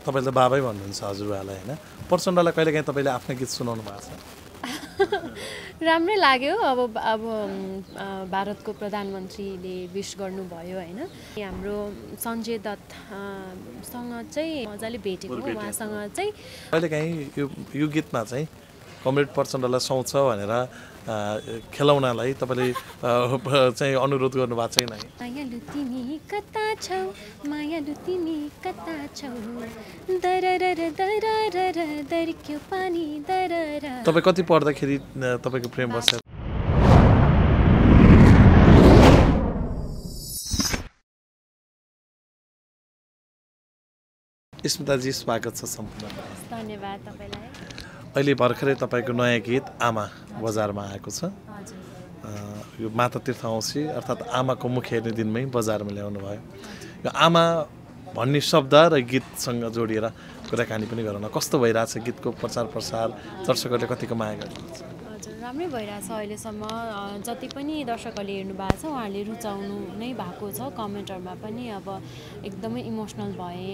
तपाईले त बाबै भन्नुहुन्छ हजुरबालाई हैन प्रचण्डलाई कहिलेकाहीँ तपाईले आफ्नो गीत सुनाउनु भएको छ राम्रै लाग्यो अब भारतको प्रधानमन्त्रीले विश गर्नुभयो हैन हाम्रो सञ्जय दत्त सँग चाहिँ मजाले भेटेको उहाँसँग चाहिँ कहिलेकाहीँ यो गीतमा चाहिँ कमरेड प्रचण्डलाई सुहाउँछ भनेर खेलाउनलाई तपाईले चाहिँ अनुरोध गर्नुभएको छ कि नै मायालु तिमी कता छौ मायालु तिमी कता छौ दररर दररर दर्क्यो पानी दररर तपाई कति पढ्दाखेरि तपाईको प्रेम बस्यो स्मिताजी स्वागत छ सम्पूर्ण धन्यवाद तपाईलाई अहिले भर्खरै तपाईको नयाँ गीत आमा बजारमा आएको छ यो माता तीर्थऔसी अर्थात् आमाको मुख हेर्ने दिनमै बजारमा ल्याउनु भयो यो आमा भन्ने शब्द र गीतसँग जोडिएर कुराकानी पनि गरौँ कस्तो भइरहेछ गीतको प्रचार प्रसार दर्शकहरूले कतिको माया गर्नुहुन्छ हजुर राम्रै भइरहेछ अहिलेसम्म जति पनि दर्शकहरूले हेर्नु भएको छ उहाँहरूले रुचाउनु नै भएको छ कमेन्टहरूमा पनि अब एकदमै इमोसनल भए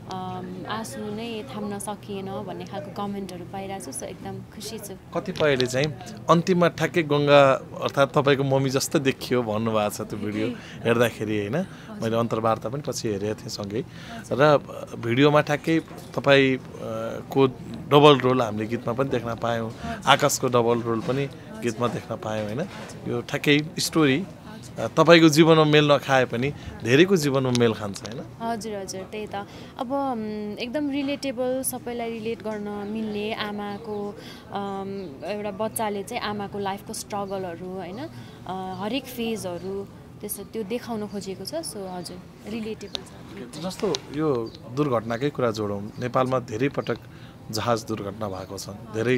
आँसु नै थाम्न सकिएन भन्ने खालको कमेन्टहरू पाइरहेको छु सो एकदम खुसी छु कतिपयले चाहिँ अन्तिममा ठ्याक्कै गङ्गा अर्थात् तपाईँको मम्मी जस्तो देखियो भन्नुभएको छ त्यो भिडियो हेर्दाखेरि होइन मैले अन्तर्वार्ता पनि पछि हेरेको थिएँ सँगै र भिडियोमा ठ्याक्कै तपाईँको डबल रोल हामीले गीतमा पनि देख्न पायौँ आकाशको डबल रोल पनि गीतमा देख्न पायौँ होइन यो ठ्याक्कै स्टोरी तपाईको जीवनमा मेल नखाए पनि धेरैको जीवनमा मेल खान्छ हैन हजुर हजुर त्यही त अब एकदम रिलेटेबल सबैलाई रिलेट गर्न मिल्ने आमाको एउटा बच्चाले चाहिँ आमाको लाइफको स्ट्रगलहरू हैन हरेक फेजहरू त्यसो त्यो देखाउन खोजेको छ सो हजुर रिलेटेबल छ जस्तो यो दुर्घटनाकै कुरा जोडौँ नेपालमा धेरै पटक जहाज दुर्घटना भएको छ धेरै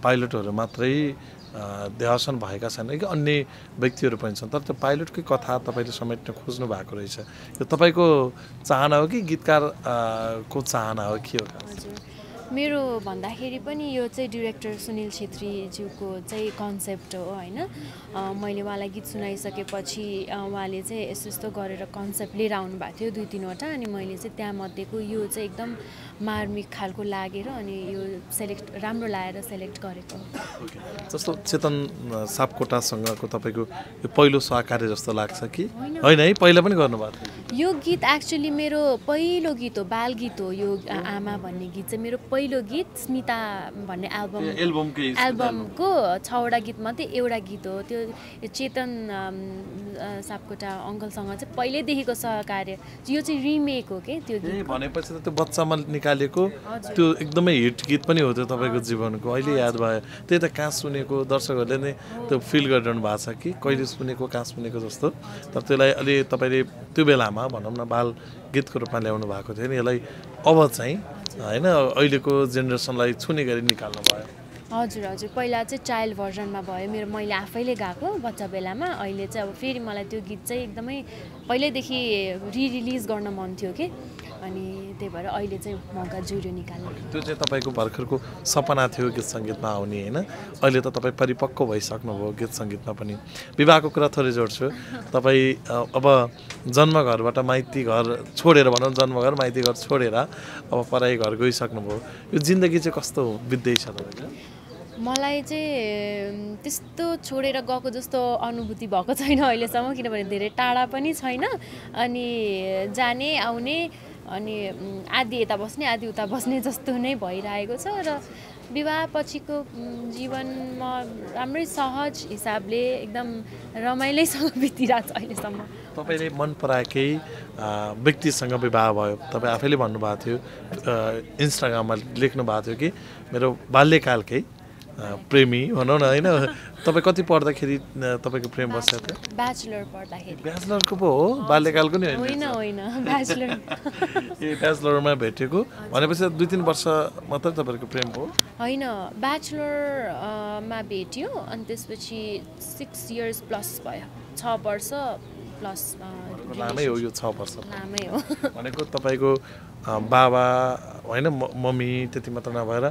पाइलटहरू मात्रै देहासन भएका छैन कि अन्य व्यक्तिहरू पनि छन् तर त्यो पाइलटकै कथा तपाईले समेट्न खोज्नु भएको रहेछ यो तपाईको चाहना हो कि गीतकार को चाहना हो के हो मेरो भन्दाखेरि पनि यो चाहिँ डिरेक्टर सुनिल छेत्रीज्यूको चाहिँ कन्सेप्ट हो हैन मैले उहाँलाई गीत सुनाइसकेपछि उहाँले चाहिँ यस्तो यस्तो गरेर कन्सेप्ट लिएर आउनु भएको थियो 2-3 वटा अनि मैले चाहिँ त्यहाँ मध्येको यो चाहिँ एकदम मार्मिक खालको लागेर अनि यो सेलेक्ट राम्रो लागेर सेलेक्ट गरेको जस्तो चेतन सापकोटासँगको तपाईको यो पहिलो सहकार्य जस्तो लाग्छ कि हैन है पहिला पनि गर्नुभएको थियो यो गीत एक्चुअली मेरो पहिलो गीत हो बाल गीत हो यो आमा भन्ने गीत चाहिँ मेरो पहिलो गीत स्मिता भन्ने एल्बमको 6वटा गीत मध्ये एउटा गीत हो त्यो चेतन सापकोटा अङ्कलसँग चाहिँ पहिल्यैदेखिको सहकार्य यो चाहिँ रिमेक हो के त्यो गीत भनेपछि त त्यो बच्चामा निकालेको त्यो एकदमै हिट गीत पनि हो त्यो तपाईको जीवनको अहिले याद भयो त्यही त कहाँ सुनेको दर्शकहरूले नै त्यो फिल गरिरहनु भएको छ कि कहिले सुनेको कहाँ सुनेको जस्तो तर त्यसलाई अलि तपाईले त्यो बेलामा भनौँ न बाल गीतको रूपमा ल्याउनु भएको थियो नि यसलाई अब चाहिँ हैन अहिलेको जेनेरेसनलाई छुने गरी निकाल्नु भयो हजुर हजुर पहिला चाहिँ चाइल्ड भर्जनमा भयो मेरो मैले आफैले गाएको बच्चा बेलामा अहिले चाहिँ अब फेरि मलाई त्यो गीत चाहिँ एकदमै पहिल्यैदेखि रिलिज गर्न मन थियो कि अनि त्यही भएर अहिले चाहिँ मौका जुर्यो निकाल्नु त्यो चाहिँ तपाईको भर्खरको सपना थियो गीत सङ्गीतमा आउने हैन अहिले त तपाईँ परिपक्व भइसक्नुभयो गीत सङ्गीतमा पनि विवाहको कुरा थोरै जोड्छु तपाईँ अब जन्मघरबाट माइती घर छोडेर भनौँ जन्मघर माइती घर छोडेर अब पराई घर गइसक्नुभयो यो जिन्दगी चाहिँ कस्तो बित्दैछ तपाईँको मलाई चाहिँ त्यस्तो छोडेर गएको जस्तो अनुभूति भएको छैन अहिलेसम्म किनभने धेरै टाढा पनि छैन अनि जाने आउने अनि आधी यता बस्ने आधी उता बस्ने जस्तो नै भइरहेको छ र विवाह पछिको जीवनमा राम्रै सहज हिसाबले एकदम रमाइलोसँग बितिरहेको छ अहिलेसम्म तपाईले मन पराएकै व्यक्तिसँग विवाह भयो तपाईँ आफैले भन्नुभएको थियो इन्स्टाग्राममा लेख्नु भएको थियो कि मेरो बाल्यकालकै प्रेमी भनौँ न हैन तपाईँ कति पढ्दाखेरि तपाईँको प्रेम बस्यो त ब्याचलर पढ्दाखेरि ब्याचलरको पो हो बाल्यकालको नि होइन होइन ब्याचलर ए ब्याचलरमा भेटेको भनेपछि 2-3 वर्ष मात्र तपाईँको प्रेम हो होइन ब्याचलरमा भेट्यो अनि त्यसपछि 6 इयर्स प्लस भयो 6 वर्ष प्लस लामै हो यो 6 वर्ष लामै हो भनेको तपाईँको बाबा होइन मम्मी त्यति मात्र नभएर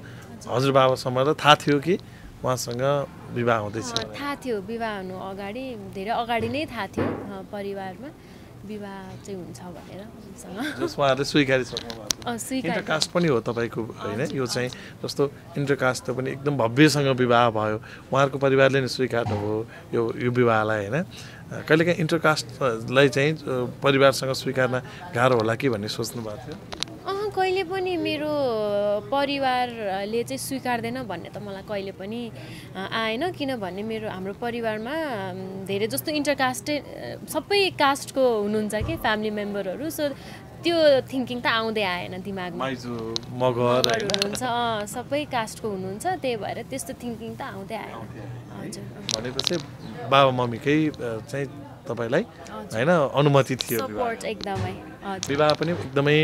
हजुरबाबासँग त थाहा थियो कि उहाँसँग विवाह हुँदैछ थाहा थियो विवाह हुनु अगाडि धेरै अगाडि नै थाहा थियो परिवारमा विवाह चाहिँ हुन्छ भनेर उसँग जस उहाँहरूले स्वीकारिसक्नु भएको इन्टरकास्ट पनि हो तपाईँको होइन यो चाहिँ जस्तो इन्टरकास्ट पनि एकदम भव्यसँग विवाह भयो उहाँहरूको परिवारले नै स्वीकार्नुभयो यो विवाहलाई होइन कहिलेकाहीँ इन्टरकास्टलाई चाहिँ परिवारसँग स्वीकार्न गाह्रो होला कि भन्ने सोच्नु भएको थियो कहिले पनि मेरो परिवारले चाहिँ स्वीकार्दैन भन्ने त मलाई कहिले पनि आएन किनभने हाम्रो परिवारमा धेरै जस्तो इन्टरकास्टै सबै कास्टको हुनुहुन्छ कि फ्यामिली मेम्बरहरू सो त्यो थिङ्किङ त आउँदै आएन दिमागमा मगर हुनुहुन्छ सबै कास्टको हुनुहुन्छ त्यही भएर त्यस्तो थिङ्किङ त आउँदै आएन हजुर भनेपछि बाबा मम्मीकै चाहिँ तपाईँलाई होइन अनुमति थियो सपोर्ट एकदमै विवाह पनि एकदमै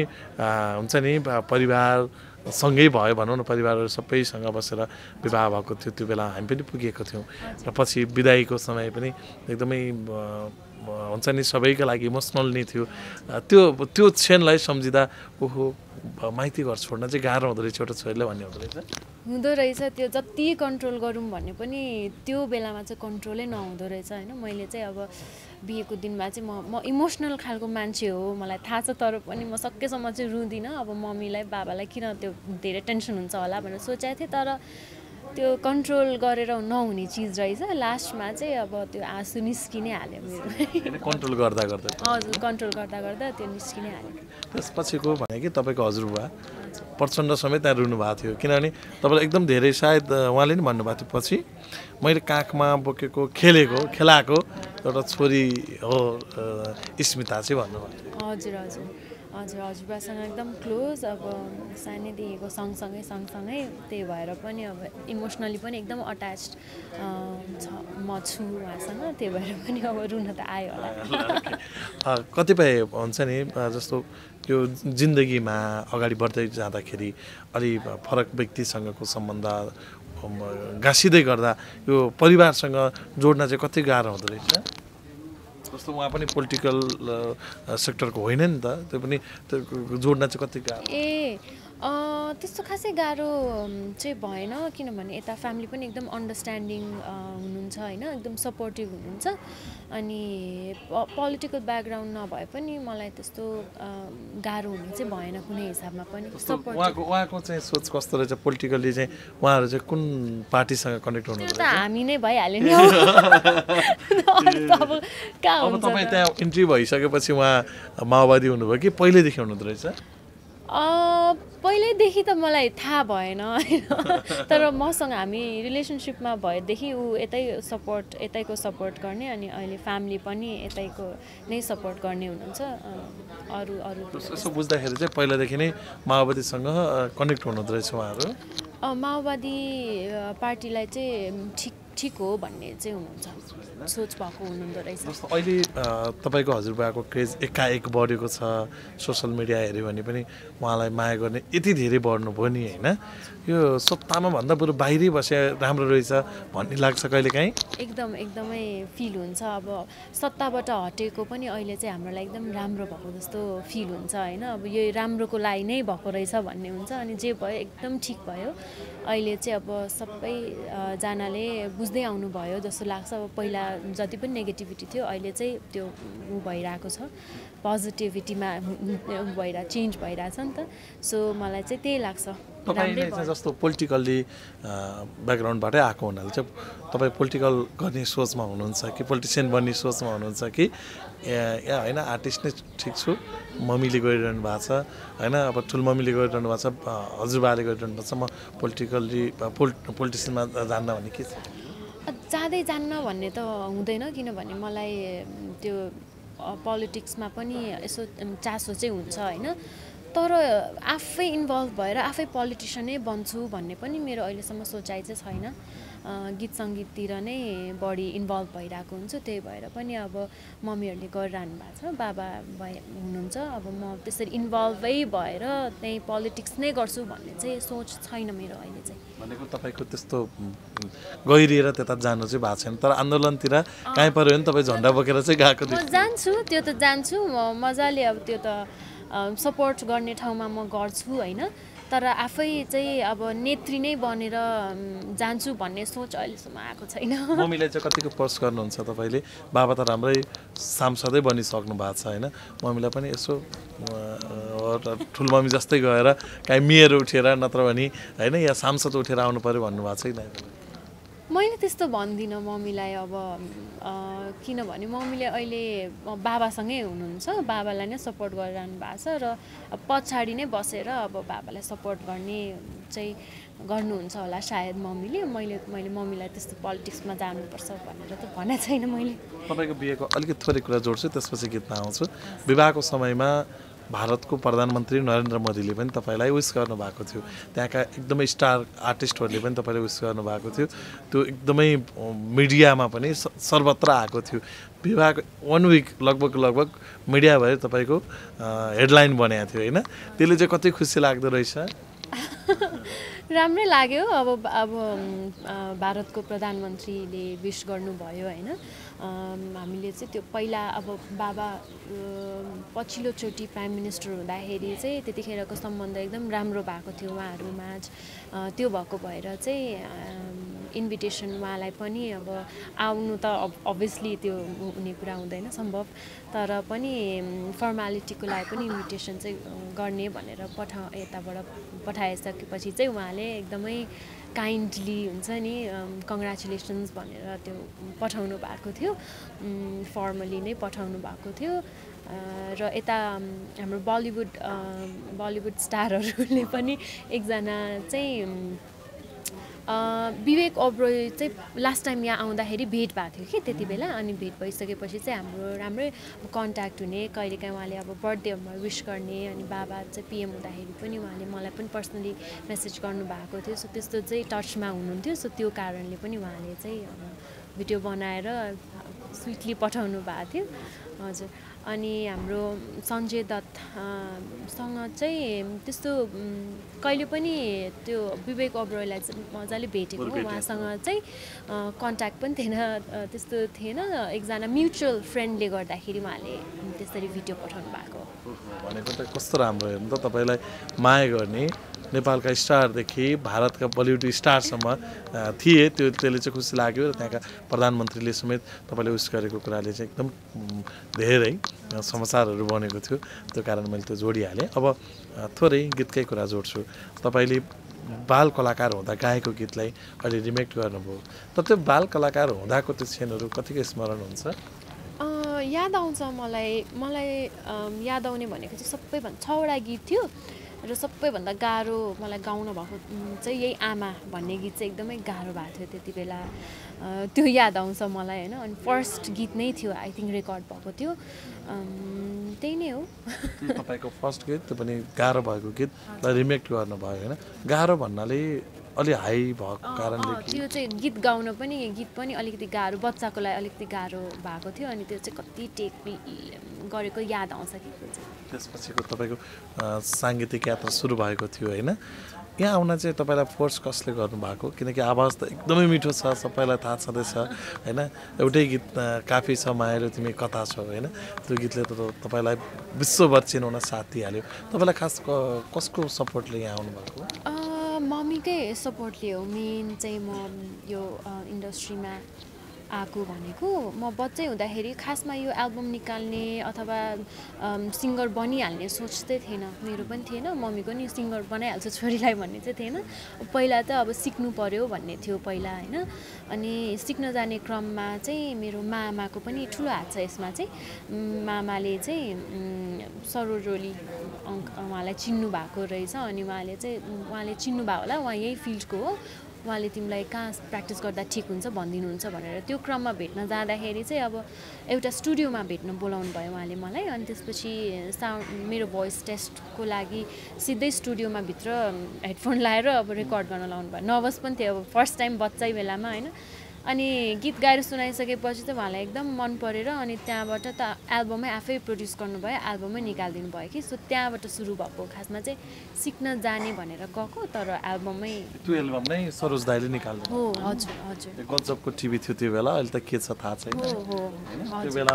हुन्छ नि परिवारसँगै भयो भनौँ न परिवारहरू सबैसँग बसेर विवाह भएको थियो त्यो बेला हामी पनि पुगेको थियौँ र पछि बिदाईको समय पनि एकदमै हुन्छ नि सबैको लागि इमोसनल नै थियो त्यो क्षणलाई सम्झिँदा ओहो माइती घर छोड्न चाहिँ गाह्रो हुँदो रहेछ एउटा छोरीले भन्ने हुँदो रहेछ त्यो जति कन्ट्रोल गरौँ भने पनि त्यो बेलामा चाहिँ कन्ट्रोलै नहुँदो रहेछ होइन मैले चाहिँ अब बिहेको दिनमा चाहिँ म इमोसनल खालको मान्छे हो मलाई थाहा छ तर पनि म सकेसम्म चाहिँ रुँदिनँ अब मम्मीलाई बाबालाई किन त्यो धेरै टेन्सन हुन्छ होला भनेर सोचेको थिएँ तर त्यो कन्ट्रोल गरेर नहुने चिज रहेछ लास्टमा चाहिँ अब त्यो आँसु निस्किनै हाल्यो मेरो कन्ट्रोल गर्दा हजुर कन्ट्रोल गर्दा त्यो निस्किनै हाल्यो त्यसपछिको भने कि तपाईँको हजुरबुवा प्रचण्ड समेत त्यहाँ रुनु भएको थियो किनभने तपाईँलाई एकदम धेरै सायद उहाँले नि भन्नुभएको थियो पछि मैले काखमा बोकेको खेलाएको एउटा छोरी हो स्मिता चाहिँ भन्नुभएको थियो हजुरबासँग एकदम क्लोज अब सानैदेखिको सँगसँगै त्यही भएर पनि अब इमोसनली पनि एकदम अट्याच्ड म छु उहाँसँग त्यही भएर पनि अब रुन त आयो होला कतिपय हुन्छ नि जस्तो यो जिन्दगीमा अगाडि बढ्दै जाँदाखेरि अलि फरक व्यक्तिसँगको सम्बन्ध गाँसिँदै गर्दा यो परिवारसँग जोड्न चाहिँ कति गाह्रो हुँदो रहेछ जस्तो उहाँ पनि पोलिटिकल सेक्टरको होइन नि त त्यो पनि जोड्न चाहिँ कति गाह्रो त्यस्तो खासै गाह्रो चाहिँ भएन किनभने यता फ्यामिली पनि एकदम अन्डरस्ट्यान्डिङ हुनुहुन्छ होइन एकदम सपोर्टिभ हुनुहुन्छ अनि पोलिटिकल ब्याकग्राउन्ड नभए पनि मलाई त्यस्तो गाह्रो हुने चाहिँ भएन कुनै हिसाबमा पनि उहाँको चाहिँ सोच कस्तो रहेछ पोलिटिकली चाहिँ उहाँहरू चाहिँ कुन पार्टीसँग कनेक्ट हुनुहुन्छ हामी नै भइहाल्यो नि अब तपाईँ त्यहाँ इन्ट्री भइसकेपछि उहाँ माओवादी हुनुभयो कि पहिल्यैदेखि हुनुहुँदो रहेछ पहिल्यैदेखि त मलाई थाहा भएन होइन तर मसँग हामी रिलेसनसिपमा भएदेखि ऊ यतैको सपोर्ट गर्ने अनि अहिले फ्यामिली पनि यतैको नै सपोर्ट गर्ने हुनुहुन्छ अरू यसो बुझ्दाखेरि चाहिँ पहिलादेखि नै माओवादीसँग कनेक्ट हुनुहुँदो रहेछ उहाँहरू माओवादी पार्टीलाई चाहिँ ठिक हो भन्ने चाहिँ हुनुहुन्छ सोच भएको हुनुहुँदो रहेछ जस्तो अहिले तपाईँको हजुरबाको क्रेज एकाएक बढेको छ सोसल मिडिया हेऱ्यो भने पनि उहाँलाई माया गर्ने यति धेरै बढ्नुभयो नि होइन यो सत्तामा भन्दा बरु बाहिरै बसे राम्रो रहेछ भन्ने लाग्छ कहिलेकाहीँ एकदमै फिल हुन्छ अब सत्ताबाट हटेको पनि अहिले चाहिँ हाम्रो लागि एकदम राम्रो भएको जस्तो फिल हुन्छ होइन अब यो राम्रोको लागि नै भएको रहेछ भन्ने हुन्छ अनि जे भयो एकदम ठिक भयो अहिले चाहिँ अब सबैजनाले बुझ्दै आउनुभयो जस्तो लाग्छ अब पहिला जति पनि नेगेटिभिटी थियो अहिले चाहिँ त्यो भइरहेको छ पोजिटिभिटीमा चेन्ज भइरहेछ नि त सो मलाई चाहिँ त्यही लाग्छ तपाईँले चाहिँ जस्तो पोलिटिकल्ली ब्याकग्राउन्डबाटै आएको हुनाले चाहिँ तपाईँ पोलिटिकल गर्ने सोचमा हुनुहुन्छ कि पोलिटिसियन बन्ने सोचमा हुनुहुन्छ कि या होइन आर्टिस्ट नै ठिक छु मम्मीले गरिरहनु भएको छ होइन अब ठुलमम्मीले गरिरहनु भएको छ हजुरबाले गरिरहनु भएको छ म पोलिटिसियनमा जान्न भन्ने के छ जाँदै जान्न भन्ने त हुँदैन किनभने मलाई त्यो पोलिटिक्समा पनि यसो चासो चाहिँ हुन्छ होइन तर आफै इन्भल्भ भएर आफै पोलिटिसियनै बन्छु भन्ने पनि मेरो अहिलेसम्म सोचाइ चाहिँ छैन गीत सङ्गीततिर नै बढी इन्भल्भ भइरहेको हुन्छु त्यही भएर पनि अब मम्मीहरूले गरिरहनु भएको छ बाबा हुनुहुन्छ अब म त्यसरी इन्भल्भै भएर त्यही पोलिटिक्स नै गर्छु भन्ने चाहिँ सोच छैन मेरो अहिले चाहिँ भनेको तपाईँको त्यस्तो गहिरिएर त्यता जानु चाहिँ भएको छैन तर आन्दोलनतिर कहीँ पऱ्यो भने तपाईँ झन्डा बोकेर चाहिँ गएको म जान्छु त्यो त जान्छु म मजाले अब त्यो त सपोर्ट गर्ने ठाउँमा म गर्छु होइन तर आफै चाहिँ अब नेत्री नै बनेर जान्छु भन्ने सोच अहिलेसम्म आएको छैन मम्मीलाई चाहिँ कतिको पर्स गर्नुहुन्छ तपाईँले बाबा त राम्रै सांसदै बनिसक्नु भएको छ होइन मम्मीलाई पनि यसो ठुलमम्मी जस्तै गएर काहीँ मेयर उठेर नत्र भने होइन या सांसद उठेर आउनु पऱ्यो भन्नुभएको छ कि मैले त्यस्तो भन्दिनँ मम्मीलाई अब किनभने मम्मीले अहिले बाबासँगै हुनुहुन्छ बाबालाई नै सपोर्ट गरिरहनु भएको छ र पछाडि नै बसेर अब बाबालाई सपोर्ट गर्ने चाहिँ गर्नुहुन्छ होला सायद मम्मीले मैले मम्मीलाई त्यस्तो पोलिटिक्समा जानुपर्छ भनेर त भनेको छैन मैले तपाईँको बिहेको अलिकति थोरै कुरा जोड्छु त्यसपछि गीतमा आउँछु विवाहको समयमा भारतको प्रधानमन्त्री नरेन्द्र मोदीले पनि तपाईँलाई विस गर्नुभएको थियो त्यहाँका एकदमै स्टार आर्टिस्टहरूले पनि तपाईँलाई विस गर्नुभएको थियो त्यो एकदमै मिडियामा पनि सर्वत्र आएको थियो विवाहको 1 विक लगभग मिडियाभरि तपाईँको हेडलाइन बनाएको थियो होइन त्यसले चाहिँ कति खुसी लाग्दो रहेछ राम्रै लाग्यो अब भारतको प्रधानमन्त्रीले विश गर्नुभयो होइन हामीले चाहिँ त्यो पहिला अब बाबा पछिल्लोचोटि प्राइम मिनिस्टर हुँदाखेरि चाहिँ त्यतिखेरको सम्बन्ध एकदम राम्रो भएको थियो उहाँहरूमाझ त्यो भएको भएर चाहिँ इन्भिटेसन उहाँलाई पनि अब आउनु त अभियसली त्यो हुने कुरा हुँदैन सम्भव तर पनि फर्मालिटीको लागि पनि इन्भिटेसन चाहिँ गर्ने भनेर यताबाट पठाइसकेपछि चाहिँ उहाँले एकदमै काइन्डली हुन्छ नि कङ्ग्रेचुलेसन्स भनेर त्यो पठाउनु भएको थियो फर्मली नै पठाउनु भएको थियो र यता हाम्रो बलिउड स्टारहरूले पनि एकजना चाहिँ विवेक ओब्रोय चाहिँ लास्ट टाइम यहाँ आउँदाखेरि भेट भएको थियो कि त्यति बेला अनि भेट भइसकेपछि चाहिँ हाम्रो राम्रै कन्ट्याक्ट हुने कहिलेकाहीँ उहाँले अब बर्थडेमा विस गर्ने अनि बाबा चाहिँ पिएम हुँदाखेरि पनि उहाँले मलाई पनि पर्सनली मेसेज गर्नुभएको थियो सो त्यस्तो चाहिँ टचमा हुनुहुन्थ्यो सो त्यो कारणले पनि उहाँले चाहिँ भिडियो बनाएर स्विटली पठाउनु भएको थियो हजुर अनि हाम्रो सञ्जय दत्तसँग चाहिँ त्यस्तो कहिले पनि त्यो विवेक ओब्रोयलाई चाहिँ मजाले भेटेको उहाँसँग चाहिँ कन्ट्याक्ट पनि थिएन त्यस्तो थिएन एकजना म्युचुअल फ्रेन्डले गर्दाखेरि उहाँले त्यसरी भिडियो पठाउनु भएको भनेको त कस्तो राम्रो हेर्नु त तपाईँलाई माया गर्ने नेपालका स्टारदेखि भारतका बलिउड स्टारसम्म थिए त्यसले चाहिँ खुसी लाग्यो र त्यहाँका प्रधानमन्त्रीले समेत तपाईँले उस गरेको कुराले चाहिँ एकदम धेरै समाचारहरू बनेको थियो त्यो कारण मैले त्यो जोडिहालेँ अब थोरै गीतकै कुरा जोड्छु तपाईँले बाल कलाकार हुँदा गाएको गीतलाई अहिले रिमेक गर्नुभयो त त्यो बाल कलाकार हुँदाको त्यो क्षणहरू कतिको स्मरण हुन्छ याद आउँछ मलाई याद आउने भनेको चाहिँ सबैभन्दा 6वटा गीत थियो र सबैभन्दा गाह्रो मलाई गाउन भएको चाहिँ यही आमा भन्ने गीत चाहिँ एकदमै गाह्रो भएको थियो त्यति बेला त्यो याद आउँछ मलाई होइन अनि फर्स्ट गीत नै थियो आई थिङ्क रेकर्ड भएको थियो त्यही नै हो तपाईँको फर्स्ट गीत त्यो पनि गाह्रो भएको गीतलाई रिमेक गर्नुभयो होइन गाह्रो भन्नाले अलि हाई भएको कारणले त्यो चाहिँ गीत गाउन पनि गीत पनि अलिकति गाह्रो बच्चाको लागि अलिकति गाह्रो भएको थियो अनि त्यो चाहिँ कति टेक गरेको याद आउँछ गीत चाहिँ त्यसपछिको तपाईँको साङ्गीतिक यात्रा सुरु भएको थियो होइन यहाँ आउन चाहिँ तपाईँलाई फोर्स कसले गर्नुभएको किनकि आवाज त एकदमै मिठो छ सबैलाई थाहा छँदैछ होइन एउटै गीत काफी छ मायालु तिमी कता छौ होइन त्यो गीतले त तपाईँलाई विश्वभर चिनाउन साथ दिइहाल्यो तपाईँलाई खास कसको सपोर्टले यहाँ आउनुभएको मम्मीकै सपोर्टले हो मेन चाहिँ म यो इन्डस्ट्रीमा आएको भनेको म बच्चै हुँदाखेरि खासमा यो एल्बम निकाल्ने अथवा सिङ्गर बनिहाल्ने सोच्दै थिएन मेरो पनि थिएन मम्मीको नि सिङ्गर बनाइहाल्छ छोरीलाई भन्ने चाहिँ थिएन पहिला त अब सिक्नु पर्यो भन्ने थियो पहिला होइन अनि सिक्न जाने क्रममा चाहिँ मेरो मामाको पनि ठुलो हात छ यसमा चाहिँ मामाले चाहिँ सरोज ओली उहाँलाई चिन्नु भएको रहेछ अनि उहाँले चिन्नु भयो होला उहाँ यही फिल्डको हो उहाँले तिमीलाई कहाँ प्र्याक्टिस गर्दा ठिक हुन्छ भनिदिनुहुन्छ भनेर त्यो क्रममा भेट्न जाँदाखेरि चाहिँ अब एउटा स्टुडियोमा भेट्न बोलाउनु भयो उहाँले मलाई अनि त्यसपछि मेरो भोइस टेस्टको लागि सिधै स्टुडियोमा भित्र हेडफोन लाएर अब रेकर्ड गर्न लाउनु भयो नर्भस पनि थियो अब फर्स्ट टाइम बच्चै बेलामा होइन अनि गीत गाएर सुनाइसकेपछि चाहिँ उहाँलाई एकदम मन परेर अनि त्यहाँबाट त एल्बमै आफै प्रड्युस गर्नुभयो एल्बमै निकालिदिनु भयो कि सो त्यहाँबाट सुरु भएको खासमा चाहिँ सिक्न जाने भनेर गएको तर एल्बमै त्यो एल्बम नै सरोज दाइले निकाल्नु हो हजुर हजुर गजबको टिभी थियो त्यो बेला अहिले त के छ थाहा छैन हो हो त्यो बेला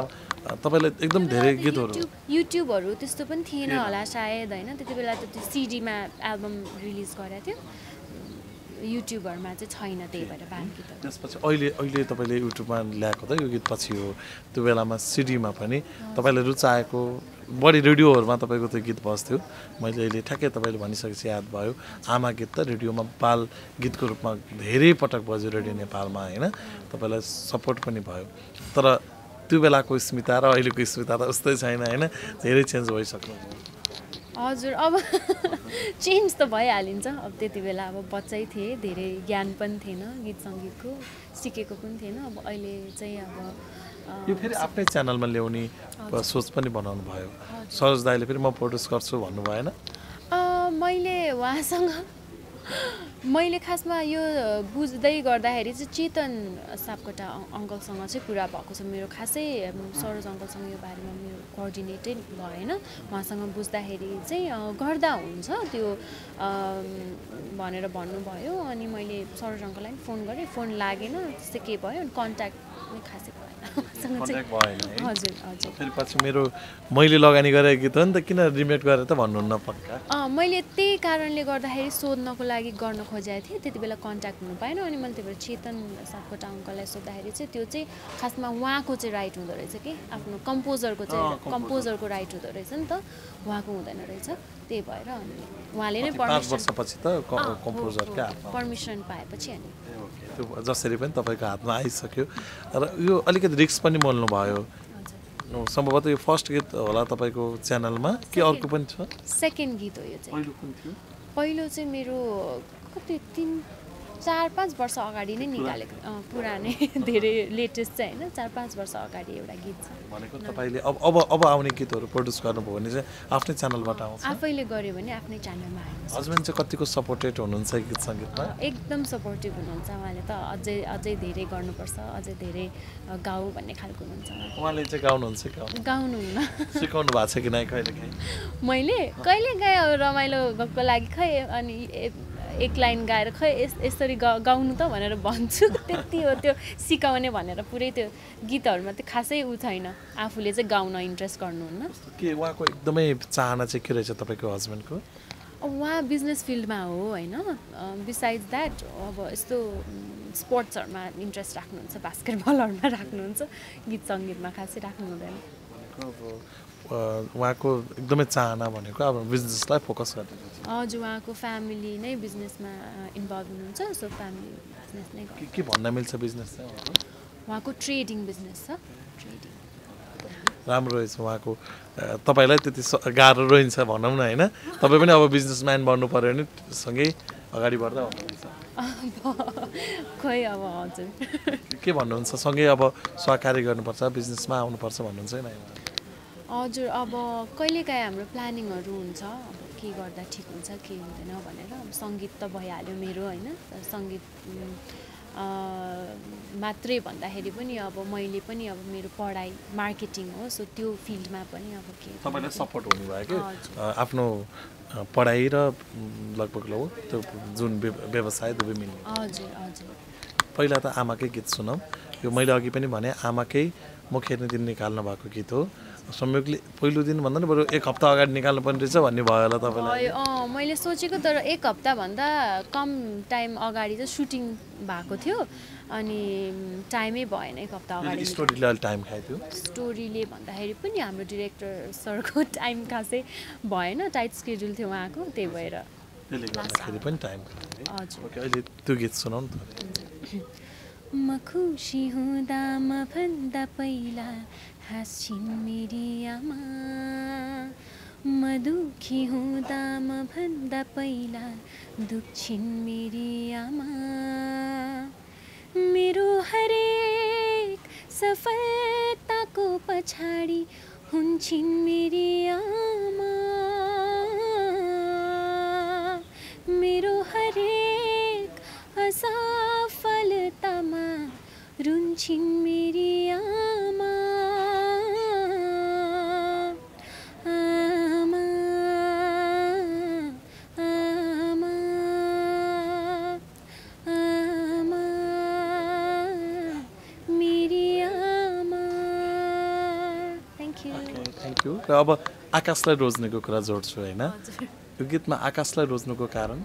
तपाईँले एकदम धेरै गीतहरू युट्युबहरू त्यस्तो पनि थिएन होला सायद होइन त्यति बेला त त्यो सिडीमा एल्बम रिलिज गरेको थियो युट्युबहरूमा चाहिँ छैन त्यही भएर बाल गीतहरू त्यसपछि अहिले तपाईँले युट्युबमा ल्याएको त यो गीत पछि हो त्यो बेलामा सिडीमा पनि तपाईँले रुचाएको बढी रेडियोहरूमा तपाईँको त्यो गीत बस्थ्यो मैले अहिले ठ्याक्कै तपाईँले भनिसकेपछि याद भयो आमा गीत त रेडियोमा बाल गीतको रूपमा धेरै पटक बज्यो रेडियो नेपालमा होइन तपाईँलाई सपोर्ट पनि भयो तर त्यो बेलाको स्मिता र अहिलेको स्मिता त उस्तै छैन होइन धेरै चेन्ज भइसक्नु हजुर अब चेन्ज त भइहालिन्छ अब त्यति बेला अब बच्चै थिएँ धेरै ज्ञान पनि थिएन गीत सङ्गीतको सिकेको पनि थिएन अब अहिले चाहिँ अब यो फेरि आफ्नै च्यानलमा ल्याउने सोच पनि बनाउनु भयो सरोज दाइले फेरि म प्रड्युस गर्छु भन्नु भएन मैले उहाँसँग मैले खासमा यो बुझ्दै गर्दाखेरि चाहिँ चेतन सापकोटा अङ्कलसँग चाहिँ कुरा भएको छ मेरो खासै सरोज अङ्कलसँग यो बारेमा मेरो कोअर्डिनेटै भएन उहाँसँग बुझ्दाखेरि चाहिँ गर्दा हुन्छ त्यो भनेर भन्नुभयो अनि मैले सरोज अङ्कललाई पनि फोन गरेँ फोन लागेन त्यस्तै के भयो अनि कन्ट्याक्ट पनि खासै भएन हजुर हजुर फेरि पछि मेरो मैले लगानी गरेको गीत हो नि त किन रिमेक गरेर त भन्नुहुन्न पक्का मैले त्यही कारणले गर्दाखेरि सोध्नको लागि गर्न खोजेको थिएँ त्यति बेला कन्ट्याक्ट हुनु पाएन अनि मैले त्यही भएर चेतन सापकोटा अङ्कललाई सोद्धाखेरि चाहिँ त्यो चाहिँ खासमा उहाँको चाहिँ राइट हुँदो रहेछ कि आफ्नो कम्पोजरको राइट हुँदो रहेछ नि त उहाँको हुँदैन रहेछ त्यही भएर अनि उहाँले नै पर्मिसन पाएपछि अनि त्यो जसरी पनि तपाईँको हातमा आइसक्यो र यो अलिकति रिस्क पनि मोल्नु भयो सम्भवतः यो फर्स्ट गीत होला तपाईँको च्यानलमा कि अर्को पनि छ सेकेन्ड गीत हो यो चाहिँ पहिलो चाहिँ मेरो कति 4-5 वर्ष अगाडि नै निकालेको पुरानै धेरै लेटेस्ट चाहिँ होइन 4-5 वर्ष अगाडि एउटा गीत छ भनेको तपाईँले अब आउने गीतहरू प्रड्युस गर्नुभयो भने चाहिँ आफ्नै च्यानलबाट आउँछ आफैले गर्यो भने आफ्नै च्यानलमा आउँछ हस्बेन्ड चाहिँ कतिको सपोर्टेड हुनुहुन्छ गीत सङ्गीतमा एकदम सपोर्टिभ हुनुहुन्छ उहाँले त अझै धेरै गर्नुपर्छ अझै धेरै गाऊ भन्ने खालको हुनुहुन्छ उहाँले चाहिँ गाउनुहुन्छ गाउनुहुन्न सिकाउनु भएको छ कि नै कहिलेकाहीँ मैले कहिलेकाहीँ अब रमाइलोको लागि खै अनि एक लाइन गाएर खै यसरी गाउनु त भनेर भन्छु त्यति हो त्यो सिकाउने भनेर पुरै त्यो गीतहरूमा त्यो खासै ऊ छैन आफूले चाहिँ गाउन इन्ट्रेस्ट गर्नुहुन्न के उहाँको एकदमै चाहना चाहिँ के रहेछ तपाईँको हस्बेन्डको उहाँ बिजनेस फिल्डमा हो होइन बिसाइड्स द्याट अब यस्तो स्पोर्ट्सहरूमा इन्ट्रेस्ट राख्नुहुन्छ बास्केटबलहरूमा राख्नुहुन्छ गीत सङ्गीतमा खासै राख्नु हुँदैन उहाँको एकदमै चाहना भनेको अब बिजनेसलाई फोकस गर्नु हजुर उहाँको फ्यामिली नै बिजनेसमा इन्भल्भ हुनुहुन्छ सो फ्यामिली बिजनेस नै के भन्न मिल्छ बिजनेस चाहिँ उहाँको ट्रेडिङ बिजनेस छ ट्रेडिङ राम्रो रहेछ उहाँको तपाईँलाई त्यति गाह्रो रहन्छ भनौँ न होइन तपाईँ पनि अब बिजनेसम्यान बन्नु पऱ्यो भने सँगै अगाडि बढ्दा हुनुहुन्छ खोइ अब हजुर के भन्नुहुन्छ सँगै अब सहकारी गर्नुपर्छ बिजनेसमा आउनुपर्छ भन्नुहुन्छ होइन हजुर अब कहिलेकाहीँ हाम्रो प्लानिङहरू हुन्छ अब के गर्दा ठिक हुन्छ के हुँदैन भनेर अब सङ्गीत त भइहाल्यो मेरो होइन सङ्गीत मात्रै भन्दाखेरि पनि अब मैले पनि अब मेरो पढाइ मार्केटिङ हो सो त्यो फिल्डमा पनि अब के तपाईँलाई सपोर्ट हुनुभयो कि आफ्नो पढाइ र लगभग त्यो जुन व्यवसाय दुवै मिल्ने हजुर हजुर पहिला त आमाकै गीत सुनौँ यो मैले अघि पनि भने आमाकै मुख हेर्ने दिन निकाल्नु भएको गीत हो संयोगले पहिलो दिन भन्दा नि बरु एक हप्ता अगाडि निकाल्नु पर्ने रहेछ भन्ने भयो होला तपाईँलाई मैले सोचेको तर एक हप्ताभन्दा कम टाइम अगाडि चाहिँ सुटिङ भएको थियो अनि टाइमै भएन एक हप्ता अगाडि स्टोरीले अलि टाइम खाइदियो स्टोरीले भन्दाखेरि पनि हाम्रो डिरेक्टर सरको टाइम खासै भएन टाइट स्केड्युल थियो उहाँको त्यही भएर त्यसले गर्दाखेरि पनि टाइम हजुर अहिले त्यो गीत सुनाउँ न म खुसी हुँदा म भन्दा पहिला हाँस्छिन् मेरी आमा म दुखी हुँदा म भन्दा पहिला दुख्छिन् मेरी आमा मेरो हरेक सफलताको पछाडि हुन्छिन् मेरी आमा मेरो हरेक असफलतामा थियो र अब आकाशलाई रोज्नेको कुरा जोड्छु होइन यो गीतमा आकाशलाई रोज्नुको कारण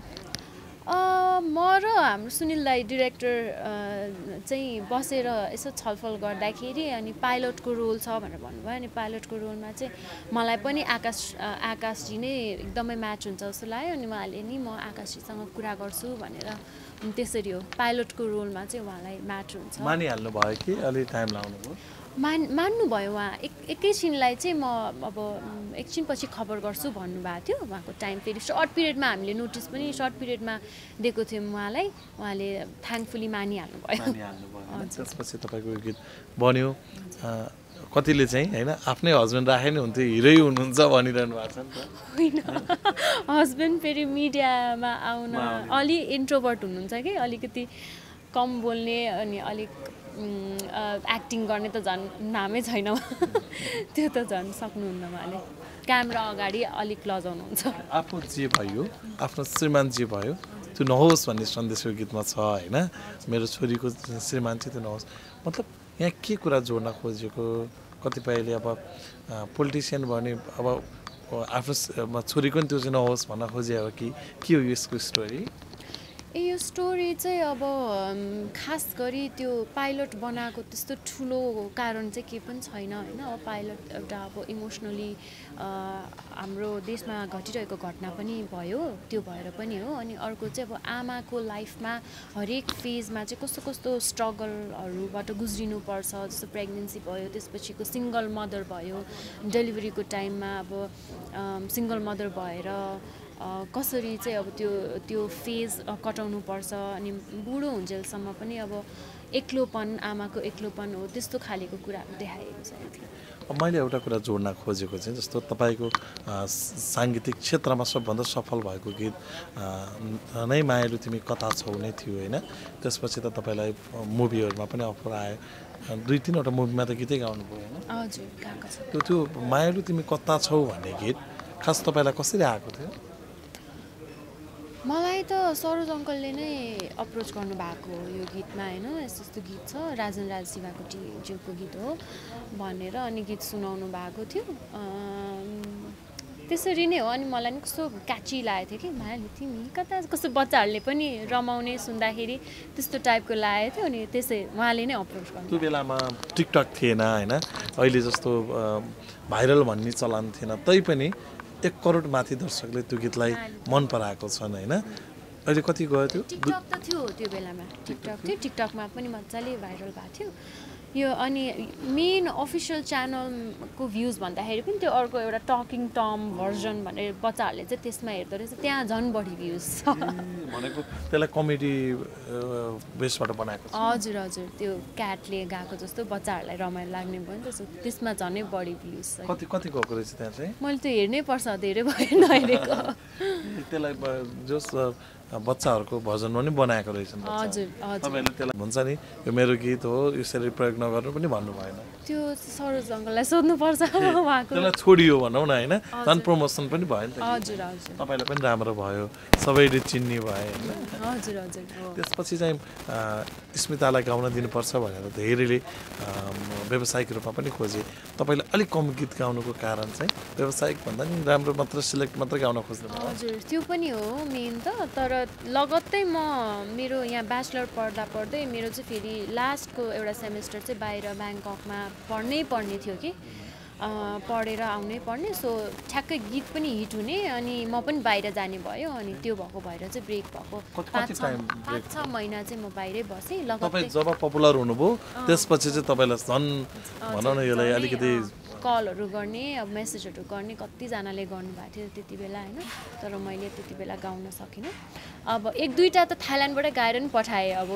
म र हाम्रो सुनिल दाई डिरेक्टर चाहिँ बसेर यसो छलफल गर्दाखेरि अनि पाइलटको रोल छ भनेर भन्नुभयो अनि पाइलटको रोलमा चाहिँ मलाई पनि आकाशजी नै एकदमै म्याच हुन्छ जस्तो लाग्यो अनि उहाँले नि म आकाशजीसँग कुरा गर्छु भनेर त्यसरी हो पाइलटको रोलमा चाहिँ उहाँलाई म्याच हुन्छ मानिहाल्नु भयो कि अलि टाइम लाग्नु भयो मान्नुभयो उहाँ एकैछिनलाई चाहिँ म अब एकछिनपछि खबर गर्छु भन्नुभएको थियो उहाँको टाइम फेरि सर्ट पिरियडमा हामीले नोटिस पनि सर्ट पिरियडमा दिएको थियौँ उहाँले थ्याङ्कफुली मानिहाल्नु भयो त्यसपछि तपाईँको यो गीत बन्यो कतिले चाहिँ होइन आफ्नै हस्बेन्ड राखे नि हुन्थ्यो हिरै हुनुहुन्छ भनिरहनु भएको छ नि त होइन हस्बेन्ड फेरि मिडियामा आउन अलि इन्ट्रोभर्ट हुनुहुन्छ कि अलिकति कम बोल्ने अनि अलिक एक्टिङ गर्ने त झन् नामै छैन त्यो त झन् सक्नुहुन्न उहाँले क्यामेरा अगाडि अलिक लजाउनुहुन्छ आफू जे भयो आफ्नो श्रीमान जे भयो त्यो नहोस् भन्ने सन्देश यो गीतमा छ होइन मेरो छोरीको श्रीमान चाहिँ त्यो नहोस् मतलब यहाँ के कुरा जोड्न खोजेको कतिपयले अब पोलिटिसियन भने अब आफ्नो छोरीको नि त्यो चाहिँ नहोस् भन्न खोजे हो कि के हो यसको स्टोरी यो स्टोरी चाहिँ अब खास गरी त्यो पाइलट बनाएको त्यस्तो ठुलो कारण चाहिँ केही पनि छैन होइन अब पाइलट एउटा अब इमोसनली हाम्रो देशमा घटिरहेको घटना पनि भयो त्यो भएर पनि हो अनि अर्को चाहिँ अब आमाको लाइफमा हरेक फेजमा चाहिँ कस्तो कस्तो स्ट्रगलहरूबाट गुज्रिनुपर्छ जस्तो प्रेग्नेन्सी भयो त्यसपछिको सिङ्गल मदर भयो डेलिभरीको टाइममा अब सिङ्गल मदर भएर कसरी चाहिँ अब त्यो फेज कटाउनुपर्छ अनि बुढो हुन्जेलसम्म पनि अब एक्लोपन आमाको एक्लोपन हो त्यस्तो खालेको कुराहरू देखाएको छ अब मैले एउटा कुरा जोड्न खोजेको चाहिँ जस्तो तपाईँको साङ्गीतिक क्षेत्रमा सबभन्दा सफल भएको गीत नै मायालु तिमी कता छौ नै थियो होइन त्यसपछि त तपाईँलाई मुभीहरूमा पनि अफर आयो 2-3वटा मुभीमा त गीतै गाउनुभयो होइन हजुर गाएको छ त्यो मायालु तिमी कता छौ भन्ने गीत खास तपाईँलाई कसरी आएको थियो मलाई त सरोज अङ्कलले नै अप्रोच गर्नुभएको हो यो गीतमा होइन यस्तो गीत छ राजन राज शिवाकोटीज्यूको गीत हो भनेर अनि गीत सुनाउनु भएको थियो त्यसरी नै हो अनि मलाई नि कस्तो क्याची लागेको थियो कि मायालु तिमी कता कस्तो बच्चाहरूले पनि रमाउने सुन्दाखेरि त्यस्तो टाइपको लागेको थियो अनि त्यसै उहाँले नै अप्रोच गर्नु त्यो बेलामा टिकटक थिएन होइन अहिले जस्तो भाइरल भन्ने चलन थिएन तैपनि 1 करोड माथि दर्शकले त्यो गीतलाई मन पराएको छन् होइन अहिले कति गयो त्यो टिकटक त थियो त्यो बेलामा टिकटक थियो टिकटकमा पनि मजाले भाइरल भएको थियो यो अनि मेन अफिसियल च्यानलको भ्युज भन्दाखेरि पनि त्यो अर्को एउटा टकिङ टम भर्जन भनेर बच्चाहरूले चाहिँ त्यसमा हेर्दो रहेछ त्यहाँ झन् बढी भ्युज छ भनेको त्यसलाई कमेडी बेसबाट बनाएको छ हजुर हजुर त्यो क्याटले गाएको जस्तो बच्चाहरूलाई रमाइलो लाग्ने भयो नि त त्यसमा झनै बढी भ्युज छ कति गएको रहेछ त्यहाँ चाहिँ मैले त हेर्नै पर्छ धेरै भयो नहेरेको त्यसलाई जस बच्चाहरूको भजन पनि बनाएको रहेछ हजुर हजुर तपाईँले त्यसलाई भन्छ नि यो मेरो गीत हो यसरी प्रयोग नगर्नु पनि भन्नु भएन त्यो सरोज अङ्कललाई सोध्नुपर्छ उहाँको त्यसलाई छोडियो भनौँ न होइन झन् प्रमोसन पनि भयो नि त हजुर हजुर तपाईँलाई पनि राम्रो भयो सबैले चिन्ने भए होइन हजुर हजुर त्यसपछि चाहिँ स्मितालाई गाउन दिनुपर्छ भनेर धेरैले व्यावसायिक रूपमा पनि खोजे तपाईँले अलिक कम गीत गाउनुको कारण चाहिँ व्यावसायिक भन्दा नि राम्रो मात्र सिलेक्ट मात्रै गाउन खोज्नु हजुर त्यो पनि हो मेन त तर लगत्तै म मेरो यहाँ ब्याचलर पढ्दै मेरो चाहिँ फेरि लास्टको एउटा सेमेस्टर चाहिँ बाहिर ब्याङ्ककमा पढ्नै पर्ने थियो कि पढेर आउनै पर्ने सो ठ्याक्कै गीत पनि हिट हुने अनि म पनि बाहिर जाने भयो अनि त्यो भएको भएर चाहिँ ब्रेक भएको 5-6 महिना चाहिँ म बाहिरै बसेँ तपाईँ जब पपुलर हुनुभयो त्यसपछि चाहिँ तपाईँलाई झन् भनौँ न यसलाई अलिकति कलहरू गर्ने अब मेसेजहरू गर्ने कतिजनाले गर्नुभएको थियो त्यति बेला होइन तर मैले त्यति बेला गाउन सकिनँ अब 1-2टा त थाइल्यान्डबाटै गाएर पनि पठाएँ अब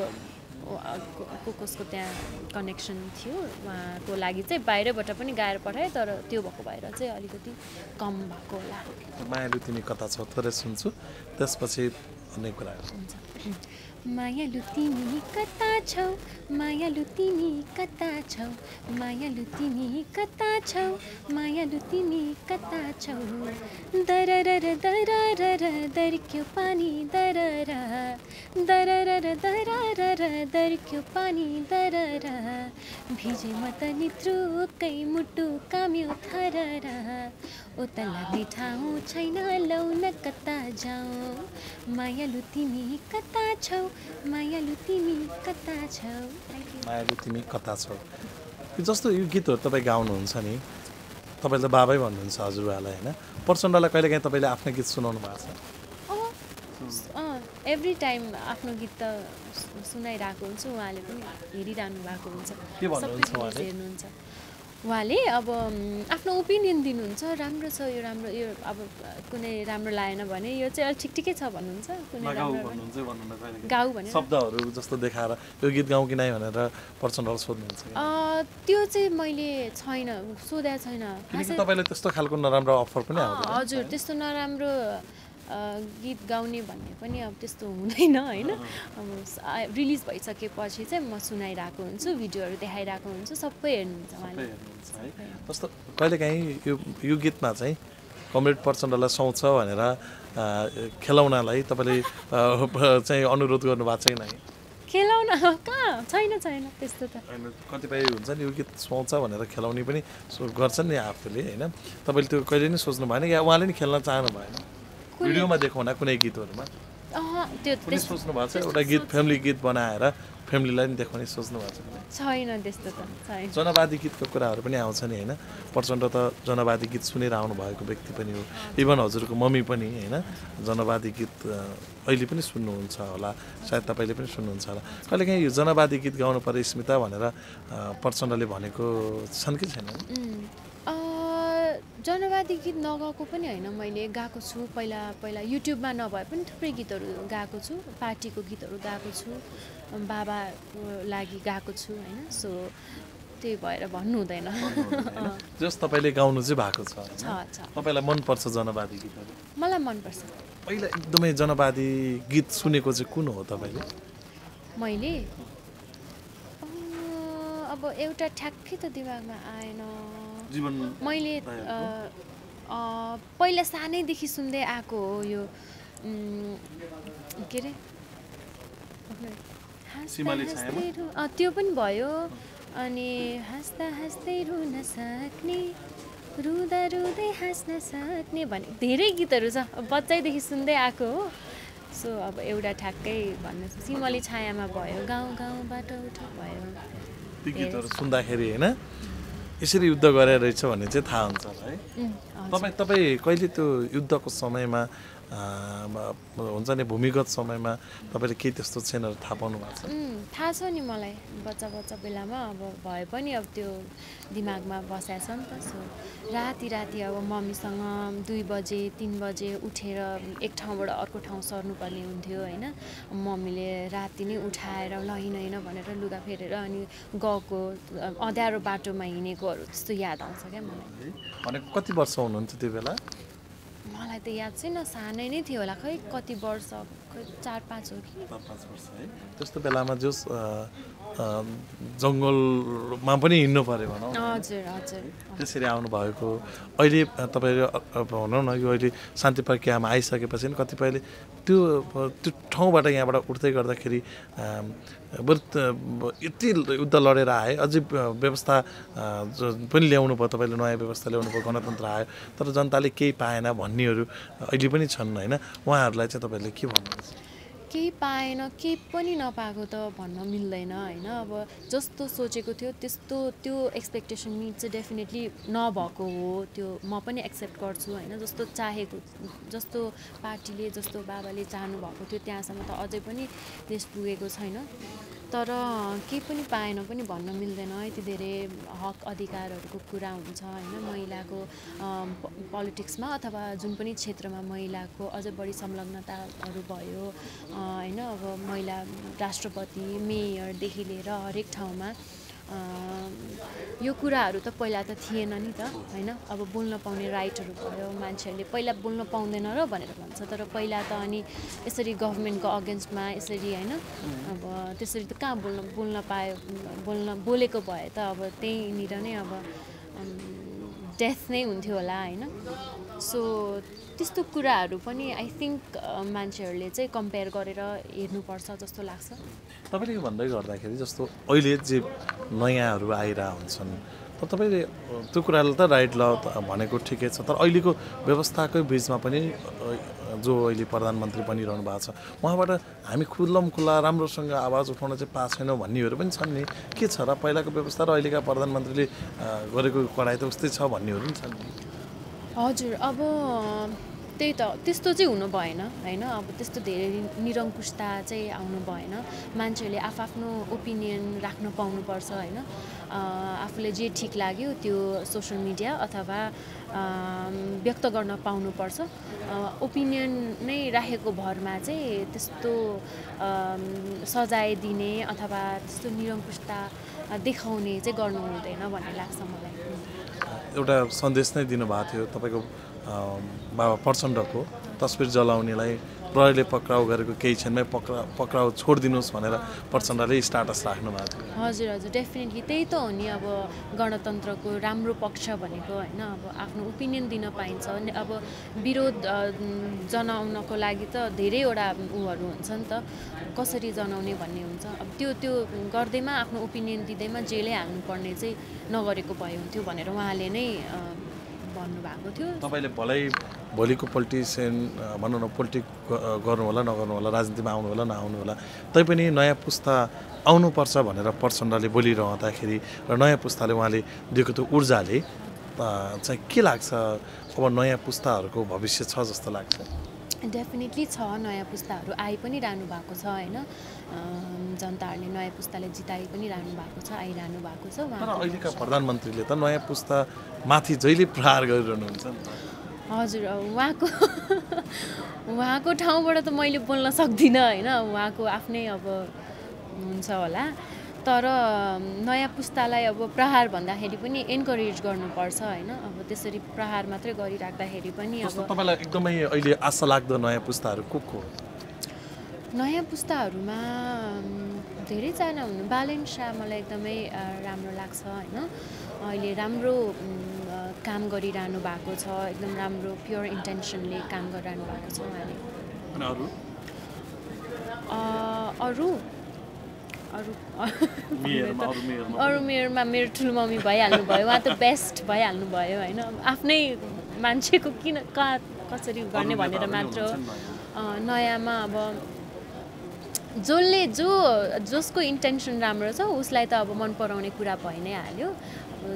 कसको त्यहाँ कनेक्सन थियो उहाँको लागि चाहिँ बाहिरबाट पनि गाएर पठाएँ तर त्यो भएको भएर चाहिँ अलिकति कम भएको होला मायालु तिमी कता छौ थोरै सुन्छु त्यसपछि अन्य कुराहरू हुन्छ मायालु तिमी कता छौ मायालु तिमी कता छौ मायालु तिमी कता छौ मायालु तिमी कता छौ दररर दररर दर्क्यो पानी दरर दररर दररर दर्क्यो पानी दरर भिजे म त नित्रुकै मुटु काम्यो थरर उता लाग्ने ठाउँ छैन लौ न कता जाऊ मायालु तिमी कता छौ मायालु तिमी कता छौ मायालु तिमी कता छौ जस्तो यो गीतहरू तपाईँ गाउनुहुन्छ नि तपाईँले बाबै भन्नुहुन्छ हजुरबालाई होइन प्रचण्डलाई कहिलेकाहीँ तपाईँले आफ्नो गीत सुनाउनु भएको छ एभ्री टाइम आफ्नो गीत त सुनाइरहेको हुन्छु उहाँले पनि हेरिरहनु भएको हुन्छ के भन्नुहुन्छ उहाँले हेर्नुहुन्छ उहाँले अब आफ्नो ओपिनियन दिनुहुन्छ राम्रो छ यो राम्रो यो अब कुनै राम्रो लागेन भने यो चाहिँ अलिक ठिकै छ भन्नुहुन्छ कुनै गाउँ भने शब्दहरू जस्तो देखाएर यो गीत गाउँ कि नै भनेर प्रचण्डले सोध्नुहुन्छ त्यो चाहिँ मैले छैन सोधेको छैन तपाईँले त्यस्तो खालको नराम्रो अफर पनि हजुर त्यस्तो नराम्रो गीत गाउने भन्ने पनि अब त्यस्तो हुँदैन होइन अब रिलिज भइसकेपछि चाहिँ म सुनाइरहेको हुन्छु भिडियोहरू देखाइरहेको हुन्छु सबै हेर्नुहुन्छ उहाँले जस्तो कहिलेकाहीँ यो गीतमा चाहिँ कमरेड प्रचण्डलाई सुहाउँछ भनेर खेलाउनलाई तपाईँले चाहिँ अनुरोध गर्नुभएको छ कि नै खेलाउन कहाँ छैन त्यस्तो त कतिपय हुन्छ नि यो गीत सुहाउँछ भनेर खेलाउने पनि गर्छन् नि आफूले होइन तपाईँले त्यो कहिले नै सोच्नु भएन या उहाँले नि खेल्न चाहनु भएन भिडियोमा देखाउन कुनै गीतहरूमा त्यो सोच्नु भएको छ एउटा गीत फ्यामिली गीत बनाएर फ्यामिलीलाई नि देखाउने सोच्नु भएको छैन त्यस्तो त छैन जनवादी गीतको कुराहरू पनि आउँछ नि होइन प्रचण्ड त जनवादी गीत सुनेर आउनु भएको व्यक्ति पनि हो इभन हजुरको मम्मी पनि होइन जनवादी गीत अहिले पनि सुन्नुहुन्छ होला सायद तपाईँले पनि सुन्नुहुन्छ होला कहिलेकाहीँ यो जनवादी गीत गाउनु पर्यो स्मिता भनेर प्रचण्डले भनेको छन् कि छैन जनवादी गीत नगाएको पनि होइन मैले गाएको छु पहिला युट्युबमा नभए पनि थुप्रै गीतहरू गाएको छु पार्टीको गीतहरू गाएको छु बाबाको लागि गाएको छु होइन सो त्यही भएर भन्नु हुँदैन जस तपाईँले गाउनु चाहिँ भएको छ तपाईँलाई मनपर्छ जनवादी गीतहरू मलाई मनपर्छ पहिला एकदमै जनवादी गीत सुनेको चाहिँ कुन हो तपाईँले मैले अब एउटा ठ्याक्कै त दिमागमा आएन मैले पहिला सानैदेखि सुन्दै आएको हो यो के अरे त्यो पनि भयो अनि हाँस्दा हाँस्दै रुन सक्ने रुँदा रुँदै हाँस्न सक्ने भन्ने धेरै गीतहरू छ बच्चैदेखि सुन्दै आएको हो सो अब एउटा ठ्याक्कै भन्नु सिमली छायामा भयो गाउँ गाउँबाट उठ भयो ती गीतहरू सुन्दाखेरि होइन यसरी युद्ध गरेर रहेछ भन्ने चाहिँ थाहा हुन्छ है तपाईँ कहिले त्यो युद्धको समयमा हुन्छ नि भूमिगत समयमा तपाईँले केही त्यस्तो क्षणहरू थाहा पाउनु भएको छ थाहा छ नि मलाई बच्चा बेलामा अब भए पनि अब त्यो दिमागमा बसेको छ नि त सो राति अब मम्मीसँग 2 बजे 3 बजे उठेर एक ठाउँबाट अर्को ठाउँ सर्नुपर्ने हुन्थ्यो होइन मम्मीले राति नै उठाएर लैन भनेर लुगा फेरेर अनि गएको अँध्यारो बाटोमा हिँडेकोहरू त्यस्तो याद आउँछ क्या मलाई भनेको कति वर्ष हुनुहुन्थ्यो त्यो बेला मलाई त याद छैन सानै नै थियो होला खै कति वर्ष 4-5 हो कि 4-5 वर्ष है त्यस्तो बेलामा जस जङ्गलमा पनि हिँड्नु पर्यो भनौँ हजुर त्यसरी आउनु भएको अहिले तपाईँले भनौँ न यो अहिले शान्ति प्रक्रियामा आइसकेपछि नि कतिपयले त्यो ठाउँबाट यहाँबाट उठ्दै गर्दाखेरि यति युद्ध लडेर आए अझै व्यवस्था पनि ल्याउनु भयो तपाईँले नयाँ व्यवस्था ल्याउनु भयो गणतन्त्र आयो तर जनताले केही पाएन भन्नेहरू अहिले पनि छन् होइन उहाँहरूलाई चाहिँ तपाईँले के भन्नुहुन्छ केही पाएन केही पनि नपाएको त भन्न मिल्दैन होइन अब जस्तो सोचेको थियो त्यस्तो त्यो एक्सपेक्टेसन मिट चाहिँ डेफिनेटली नभएको हो त्यो म पनि एक्सेप्ट गर्छु होइन जस्तो चाहेको जस्तो पार्टीले जस्तो बाबाले चाहनु भएको थियो त्यहाँसम्म त अझै पनि देश पुगेको छैन तर केही पनि पाएन पनि भन्न मिल्दैन यति धेरै हक अधिकारहरूको कुरा हुन्छ होइन महिलाको पोलिटिक्समा अथवा जुन पनि क्षेत्रमा महिलाको अझ बढी संलग्नताहरू भयो होइन अब महिला राष्ट्रपति मेयरदेखि लिएर हरेक ठाउँमा यो कुराहरू त पहिला त थिएन नि त हैन अब बोल्न पाउने राइटहरू भयो मान्छेहरूले पहिला बोल्न पाउँदैन र भनेर भन्छ तर पहिला त अनि यसरी गभर्नमेन्टको अगेन्स्टमा यसरी हैन अब त्यसरी त कहाँ बोल्न बोलेको भए त अब त्यहीँनिर नै अब डेथ नै हुन्थ्यो होला हैन सो त्यस्तो कुराहरू पनि आई थिङ्क मान्छेहरूले चाहिँ कम्पेयर गरेर हेर्नुपर्छ जस्तो लाग्छ तपाईँले यो भन्दै गर्दाखेरि जस्तो अहिले जे नयाँहरू आइरह हुन्छन् तर तपाईँले त्यो कुरालाई त राइट ल भनेको ठिकै छ तर अहिलेको व्यवस्थाकै बिचमा पनि जो अहिले प्रधानमन्त्री बनिरहनु भएको छ उहाँबाट हामी खुल्लम खुल्ला राम्रोसँग आवाज उठाउन चाहिँ पाएको छैनौँ भन्नेहरू पनि छन् नि के छ र पहिलाको व्यवस्था र अहिलेका प्रधानमन्त्रीले गरेको कडाइ त उस्तै छ भन्नेहरू पनि छन् नि हजुर अब त्यही त त्यस्तो चाहिँ हुनु भएन हैन अब त्यस्तो धेरै निरङ्कुशता चाहिँ आउनु भएन मान्छेहरूले आफ्नो ओपिनियन राख्न पाउनुपर्छ हैन आफूले जे ठिक लाग्यो त्यो सोसल मिडिया अथवा व्यक्त गर्न पाउनुपर्छ ओपिनियन नै राखेको भरमा चाहिँ त्यस्तो सजाय दिने अथवा त्यस्तो निरङ्कुशता देखाउने चाहिँ गर्नु हुँदैन भन्ने लाग्छ मलाई एउटा सन्देश नै दिनुभएको थियो तपाईँको बाबा प्रचण्डको तस्बिर जलाउनेलाई प्रहरीले पक्राउ गरेको केही क्षणमै पक्राउ छोडिदिनुहोस् भनेर प्रचण्डले स्टाटस राख्नु भएको थियो हजुर हजुर डेफिनेटली त्यही त हो नि अब गणतन्त्रको राम्रो पक्ष भनेको होइन अब आफ्नो ओपिनियन दिन पाइन्छ अब विरोध जनाउनको लागि त धेरैवटा उहरू हुन्छ नि त कसरी जनाउने भन्ने हुन्छ अब त्यो गर्दैमा आफ्नो ओपिनियन दिँदैमा जेलै हाल्नुपर्ने चाहिँ नगरेको भए हुन्थ्यो भनेर उहाँले नै भन्नुभएको थियो तपाईँले भलै भोलिको पोलिटिसियन भनौँ न पोलिटिक गर्नु होला नगर्नु होला राजनीतिमा आउनु होला नआउनु होला तैपनि नयाँ पुस्ता आउनुपर्छ भनेर प्रचण्डले बोलिरहँदाखेरि र नयाँ पुस्ताले उहाँले दिएको त्यो ऊर्जाले चाहिँ के लाग्छ अब नयाँ पुस्ताहरूको भविष्य छ जस्तो लाग्छ डेफिनेटली छ नयाँ पुस्ताहरू आइ पनि रहनु भएको छ हैन जनताहरूले नयाँ पुस्ताले जिताइ पनि रहनु भएको छ आइरहनु भएको छ तर अहिलेका प्रधानमन्त्रीले त नयाँ पुस्ता माथि जहिले प्रहार गरिरहनुहुन्छ नि हजुर उहाँको ठाउँबाट त मैले बोल्न सक्दिनँ हैन उहाँको आफ्नै अब हुन्छ होला तर नयाँ पुस्तालाई अब प्रहार भन्दाखेरि पनि एन्करेज गर्नुपर्छ हैन अब त्यसरी प्रहार मात्रै गरिराख्दाखेरि पनि अब तपाईलाई एकदमै अहिले आशा लाग्दो नयाँ पुस्ताहरू को नयाँ पुस्ताहरूमा धेरैजना हुनु बालेन शाह मलाई एकदमै राम्रो लाग्छ हैन अहिले राम्रो काम गरिरहनु भएको छ एकदम राम्रो प्योर इन्टेन्सनले काम गरिरहनु भएको छ उहाँले अरू मेयरमा मेरो ठुलो मम्मी भइहाल्नु भयो उहाँ त बेस्ट भइहाल्नु भयो होइन आफ्नै मान्छेको किन कसरी गर्ने भनेर मात्र नयाँमा अब जसको इन्टेन्सन राम्रो छ उसलाई त अब मन पराउने कुरा भइ नै हाल्यो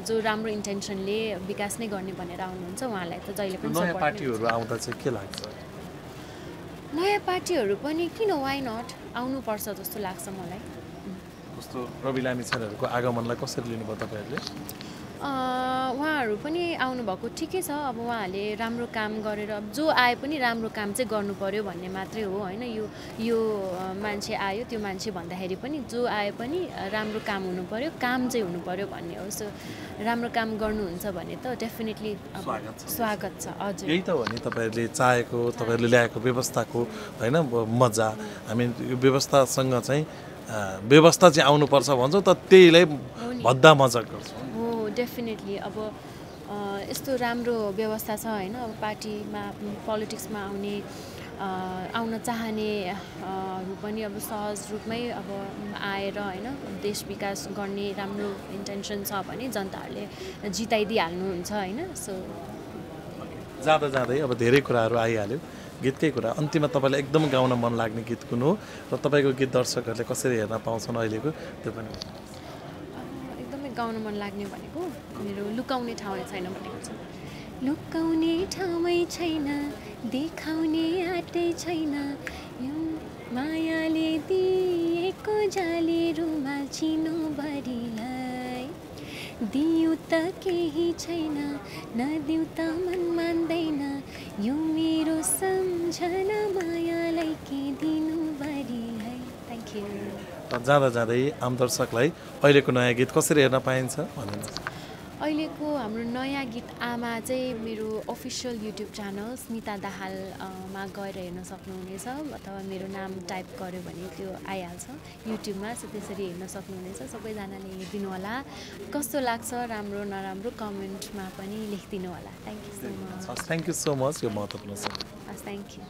जो राम्रो इन्टेन्सनले विकास नै गर्ने भनेर आउनुहुन्छ उहाँलाई त जहिले पनि नयाँ पार्टीहरू आउँदा चाहिँ के लाग्छ नयाँ पार्टीहरू पनि किन वाइ नट आउनुपर्छ जस्तो लाग्छ मलाई कस्तो रवि लामिछानेहरूको आगमनलाई कसरी लिनुभयो तपाईँहरूले उहाँहरू पनि आउनुभएको ठिकै छ अब उहाँहरूले राम्रो काम गरेर जो आए पनि राम्रो काम चाहिँ गर्नु पर्यो भन्ने मात्रै हो होइन यो मान्छे आयो त्यो मान्छे भन्दाखेरि पनि जो आए पनि राम्रो काम हुनु पर्यो काम चाहिँ हुनु पर्यो भन्ने हो सो राम्रो काम गर्नुहुन्छ भने त डेफिनेटली स्वागत छ हजुर यही त हो नि तपाईँहरूले चाहेको तपाईँहरूले ल्याएको व्यवस्थाको होइन मजा हामी यो व्यवस्थासँग चाहिँ व्यवस्था चाहिँ आउनुपर्छ भन्छौँ त त्यहीलाई भद्दा मजा गर्छौँ डेफिनेटली अब यस्तो राम्रो व्यवस्था छ होइन अब पार्टीमा पोलिटिक्समा आउन चाहनेहरू पनि अब सहज रूपमै अब आएर होइन देश विकास गर्ने राम्रो इन्टेन्सन छ भने जनताहरूले जिताइदिइहाल्नुहुन्छ होइन सो जाँदै अब धेरै कुराहरू आइहाल्यो गीतकै कुरा अन्तिममा तपाईँलाई एकदम गाउन मन लाग्ने गीत कुन हो र तपाईँको गीत दर्शकहरूले कसरी हेर्न पाउँछन् अहिलेको त्यो पनि एकदमै गाउन मन लाग्ने भनेको मेरो लुकाउने ठाउँै छैन भनेको छ लुकाउने ठाउँै छैन देखाउने आँटै छैन यो मायाले दिएको जाली रुमाल चिनोभरिलाई दिउ त केही छैन नदिउ त मन मान्दैन यो मेरो सम्झना मायालाई के दिनु बढी है थ्याङ्क यू जाँदा जाँदै आम दर्शकलाई अहिलेको नयाँ गीत कसरी हेर्न पाइन्छ भन्नुहोस्। अहिलेको हाम्रो नयाँ गीत आमा चाहिँ मेरो official YouTube channel Smita Dahal मा गएर हेर्न सक्नुहुनेछ, अथवा मेरो नाम टाइप गर्यो भने त्यो आइहाल्छ युट्युबमा, त्यसरी हेर्न सक्नुहुनेछ। सबैजनाले हेरिदिनु होला, कस्तो लाग्छ राम्रो नराम्रो कमेन्टमा पनि लेखिदिनु होला। Thank you so much. Thank you so much, यो महत्त्वपूर्ण छ। हस्, थ्याङ्क यू।